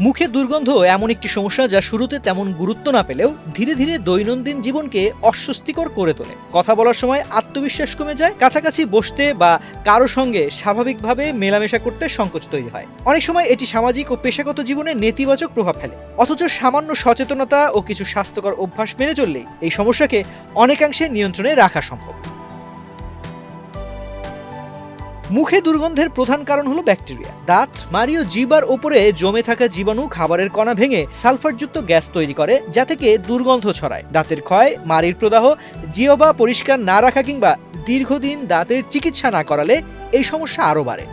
মুখে দুর্গন্ধ এমন একটি সমস্যা যা শুরুতে তেমন গুরুত্ব না পেলেও ধীরে ধীরে দৈনন্দিন জীবনকে অস্বস্তিকর করে তোলে। কথা বলার সময় আত্মবিশ্বাস কমে যায়, কাছাকাছি বসতে বা কারো সঙ্গে স্বাভাবিকভাবে মেলামেশা করতে সংকোচ তৈরি হয়। অনেক সময় এটি সামাজিক ও পেশাগত জীবনে নেতিবাচক প্রভাব ফেলে। অথচ সামান্য সচেতনতা ও কিছু স্বাস্থ্যকর অভ্যাস মেনে চললেই এই সমস্যাকে অনেকাংশে নিয়ন্ত্রণে রাখা সম্ভব। মুখে দুর্গন্ধের প্রধান কারণ হলো ব্যাকটেরিয়া। দাঁত, মাড়ি ও জিহ্বার ওপরে জমে থাকা জীবাণু খাবারের কণা ভেঙে সালফারযুক্ত গ্যাস তৈরি করে, যা থেকে দুর্গন্ধ ছড়ায়। দাঁতের ক্ষয়, মাড়ির প্রদাহ, জিহ্বা পরিষ্কার না রাখা কিংবা দীর্ঘদিন দাঁতের চিকিৎসা না করালে এই সমস্যা আরও বাড়ে।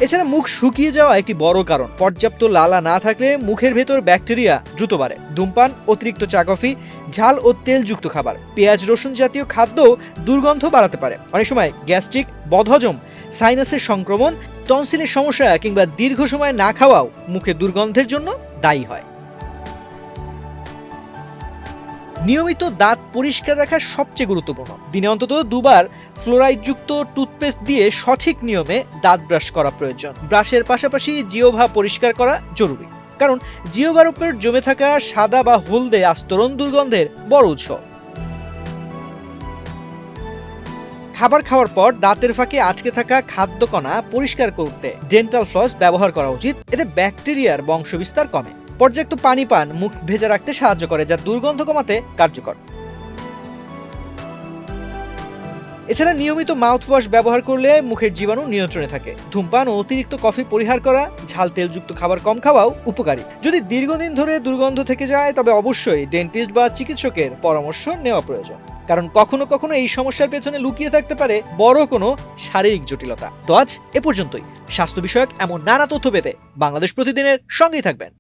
এছাড়া মুখ শুকিয়ে যাওয়া একটি বড় কারণ। পর্যাপ্ত লালা না থাকলে মুখের ভেতর ব্যাকটেরিয়া দ্রুত বাড়ে। ধূমপান, অতিরিক্ত চা কফি, ঝাল ও তেলযুক্ত খাবার, পেঁয়াজ রসুন জাতীয় খাদ্য দুর্গন্ধ বাড়াতে পারে। অনেক সময় গ্যাস্ট্রিক, বদহজম, সাইনাসের সংক্রমণ, টনসিলের সমস্যা কিংবা দীর্ঘ সময় না খাওয়াও মুখে দুর্গন্ধের জন্য দায়ী হয়। নিয়মিত দাঁত পরিষ্কার রাখা সবচেয়ে গুরুত্বপূর্ণ। দিনে অন্তত দুবার ফ্লোরাইডযুক্ত টুথপেস্ট দিয়ে সঠিক নিয়মে দাঁত ব্রাশ করা প্রয়োজন। ব্রাশের পাশাপাশি জিহ্বা পরিষ্কার করা জরুরি, কারণ জিহ্বার উপর জমে থাকা সাদা বা হলদে আস্তরণ দুর্গন্ধের বড় উৎস। খাবার খাওয়ার পর দাঁতের ফাঁকে আটকে থাকা খাদ্যকণা পরিষ্কার করতে ডেন্টাল ফ্লস ব্যবহার করা উচিত। এতে ব্যাকটেরিয়ার বংশবিস্তার কমে। পর্যাপ্ত পানি পান মুখ ভেজা রাখতে সাহায্য করে, যা দুর্গন্ধ কমাতে কার্যকর। এছাড়া নিয়মিত মাউথওয়াশ ব্যবহার করলে মুখের জীবাণু নিয়ন্ত্রণে থাকে। ধূমপান ও অতিরিক্ত কফি পরিহার করা, ঝাল তেলযুক্ত খাবার কম খাওয়াও উপকারী। যদি দীর্ঘদিন ধরে দুর্গন্ধ থেকে যায় তবে অবশ্যই ডেন্টিস্ট বা চিকিৎসকের পরামর্শ নেওয়া প্রয়োজন, কারণ কখনো কখনো এই সমস্যার পেছনে লুকিয়ে থাকতে পারে বড় কোনো শারীরিক জটিলতা। তো আজ এ পর্যন্তই। স্বাস্থ্য বিষয়ক এমন নানা তথ্য পেতে বাংলাদেশ প্রতিদিনের সঙ্গেই থাকবেন।